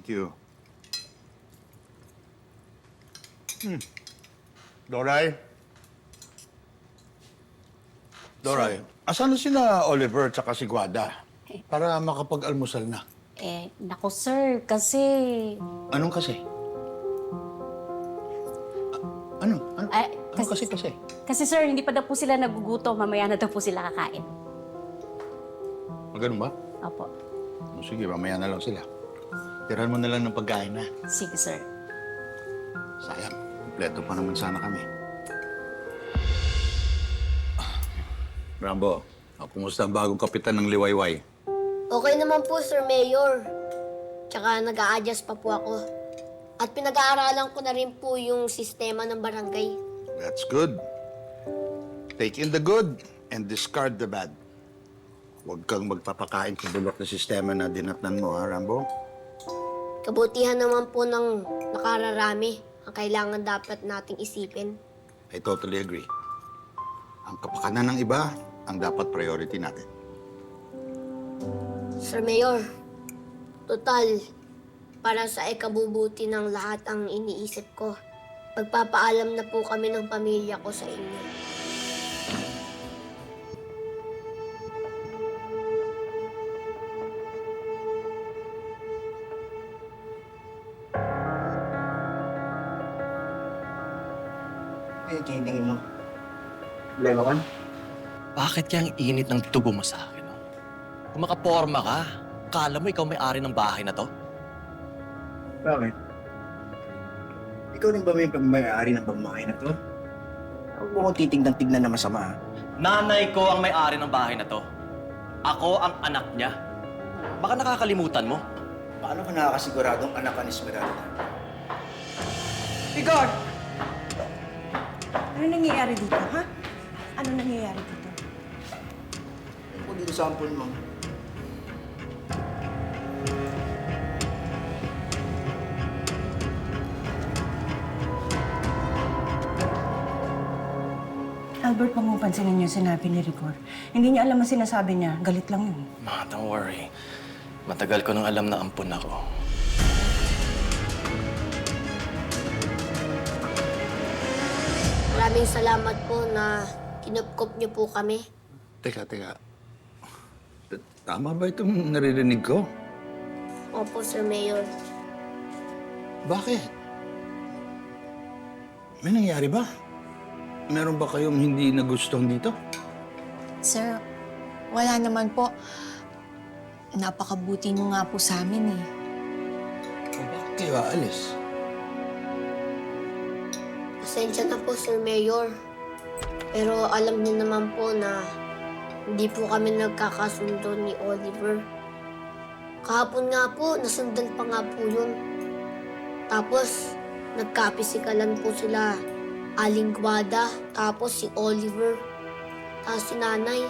Thank you. Doray? Doray, asan na sila Oliver at si Guada? Para makapag-almusal na. Naku sir, kasi... Anong kasi? Ano? Ano kasi? Kasi sir, hindi pa daw po sila nagugutom. Mamaya na daw po sila kakain. Ganun ba? Opo. O, sige, mamaya na lang sila. Tirahan mo na lang ng pagkain na. Sige sir. Sayang, kompleto pa naman sana kami. Rambo, kumusta ang bagong kapitan ng Liwayway? Okay naman po, Sir Mayor. Tsaka nag-a-adjust pa po ako. At pinag-aaralan ko na rin po yung sistema ng barangay. That's good. Take in the good and discard the bad. Huwag kang magpapakain sa bulok na sistema na dinatnan mo, ha, Rambo? Kabutihan naman po ng nakararami ang kailangan dapat nating isipin. I totally agree. Ang kapakanan ng iba ang dapat priority natin. Sir Mayor, total, para sa ikabubuti ng lahat ang iniisip ko. Magpapaalam na po kami ng pamilya ko sa inyo. Tingin mo. Problema ka? Bakit kaya ang init ng tubo mo sa akin, no? Kung makaporma ka, akala mo ikaw may-ari ng bahay na to? Bakit? Ikaw rin ba may pagmayari ng pamamahay na to? Huwag mo kong titignan-tignan na masama, ha? Nanay ko ang may-ari ng bahay na to. Ako ang anak niya. Baka nakakalimutan mo. Paano ka nakakasiguradong anak ka ni Esmeralda? Igor! Ano nangyayari dito, ha? Ano nangyayari dito? Kung dito sample mo. Albert, wag mo pansinin yung sinabi ni Rigor. Hindi niya alam ang sinasabi niya. Galit lang yun. Ma, don't worry. Matagal ko nang alam na ampun ako. Maraming salamat po na kinupkop niyo po kami. Teka. Tama ba itong naririnig ko? Opo, Sir Mayor. Bakit? May nangyari ba? Meron ba kayong hindi nagustuhan dito? Sir, wala naman po. Napakabuti niyo nga po sa amin eh. O bakit kayo aalis? Pasensya na po, Sir Mayor. Pero alam niyo naman po na hindi po kami nagkakasundo ni Oliver. Kahapon nga po, nasundan pa nga po yun. Tapos, nagkapisikalan po sila Aling Guada, tapos si Oliver, tapos si Nanay.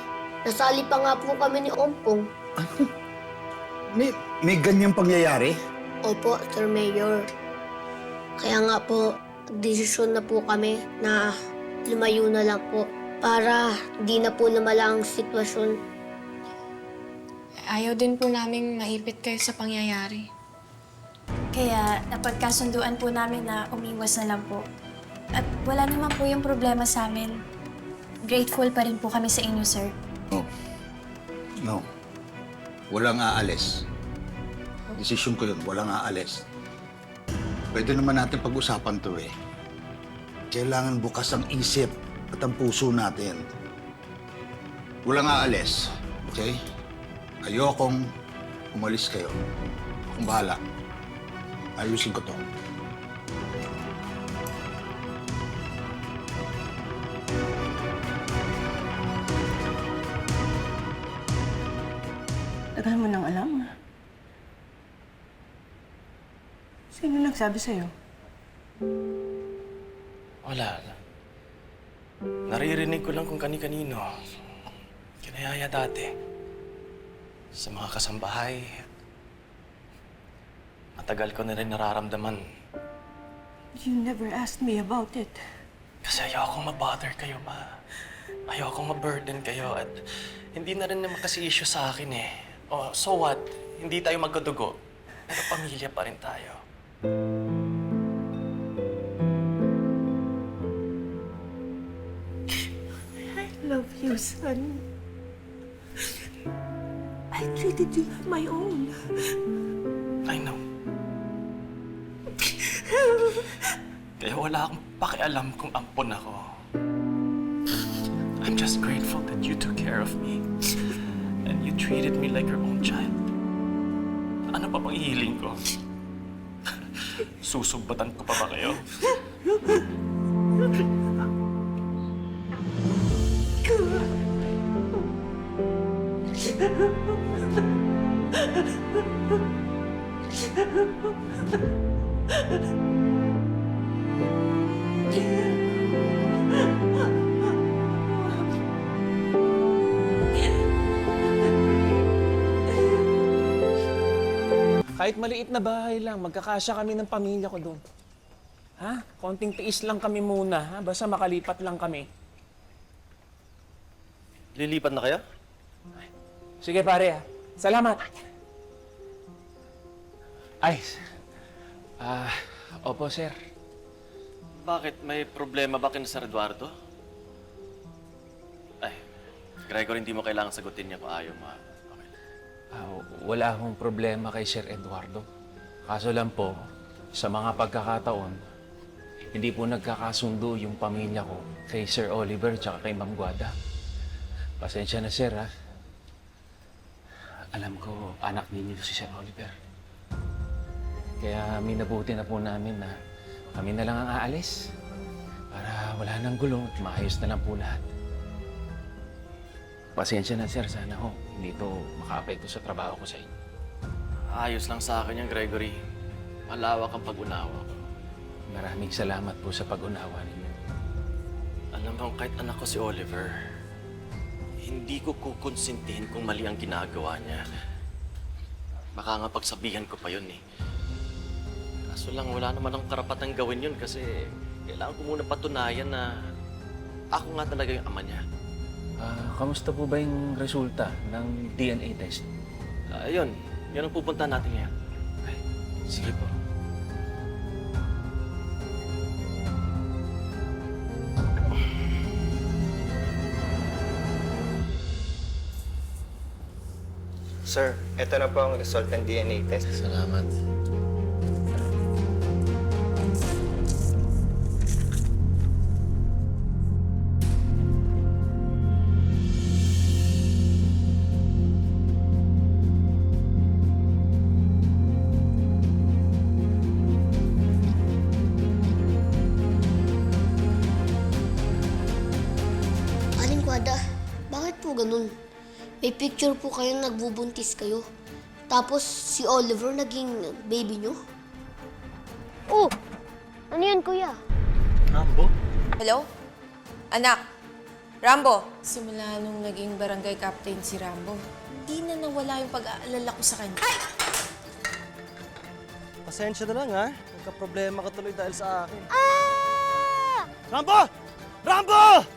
Nasali pa nga po kami ni Ompong. May ganyang pangyayari? Opo, Sir Mayor. Kaya nga po, desisyon na po kami na lumayo na lang po para di na po lumala ang sitwasyon. Ayaw din po naming maipit kayo sa pangyayari. Kaya napagkasunduan po namin na umiwas na lang po. At wala naman po yung problema sa amin. Grateful pa rin po kami sa inyo, sir. No. Walang aalis. Desisyon ko yun, walang aalis. Pwede naman natin pag-usapan to eh. Kailangan bukas ang isip at ang puso natin. Walang aalis, okay? Ayokong umalis kayo. Akong bahala. Ayusin ko to. Tagal mo nang alam. Sino nagsabi sa'yo? Wala. Naririnig ko lang kung kani-kanino. Kinayaya dati. Sa mga kasambahay. Matagal ko na rin nararamdaman. You never asked me about it. Kasi ayokong ma-bother kayo, ma. Ayokong ma-burden kayo at hindi na rin naman kasi issue sa akin eh. Oh, so what? Hindi tayo magkadugo. Pero pamilya pa rin tayo. I love you, son. I treated you like my own. I know. Kaya wala akong pakialam kung ampon ako. I'm just grateful that you took care of me. And you treated me like your own child. Ano pa bang hihiling ko? Susumbatan ko pa ba kayo? Kahit maliit na bahay lang, magkakasya kami ng pamilya ko doon. Ha? Konting tiis lang kami muna, ha? Basta makalipat lang kami. Lilipat na kayo? Sige pare, ha? Salamat! Ay, opo sir. Bakit? May problema ba kina Sir Eduardo? Ay, Gregor, hindi mo kailangan sagutin niya kung ayaw mo. Okay. Wala akong problema kay Sir Eduardo. Kaso lang po, sa mga pagkakataon, hindi po nagkakasundo yung pamilya ko kay Sir Oliver tsaka kay Ma'am Guada. Pasensya na sir, ha? Alam ko, anak ninyo si Sir Oliver. Kaya minabuti na po namin na kami na lang ang aalis para wala nang gulo at maayos na lang po lahat. Pasensya na sir, sana ho, hindi to maka-apekto sa trabaho ko sa inyo. Ayos lang sa akin yan, Gregory. Malawak ang pag-unawa ko. Maraming salamat po sa pag-unawa ninyo. Alam mo, kahit anak ko si Oliver, hindi ko kukonsintihin kung mali ang ginagawa niya. Baka nga pagsabihan ko pa yun eh. Kaso lang, wala naman akong karapatang gawin yun kasi kailangan ko muna patunayan na ako nga talaga yung ama niya. Kamusta po ba yung resulta ng DNA test? Ayun, yan ang pupunta natin ngayon. Ay, sige po. Sir, ito na po ang result ng DNA test. Salamat. Aling Guada, bakit po ganun? May picture po kayong nagbubuntis kayo. Tapos si Oliver naging baby nyo? Oh! Ano yan, kuya? Rambo? Hello? Anak, Rambo! Simula nung naging barangay captain si Rambo, hindi na nawala yung pag-aalala ko sa kanya. Ay! Pasensya na lang ha. Nagka-problema ka tuloy dahil sa akin. Ah! Rambo! Rambo!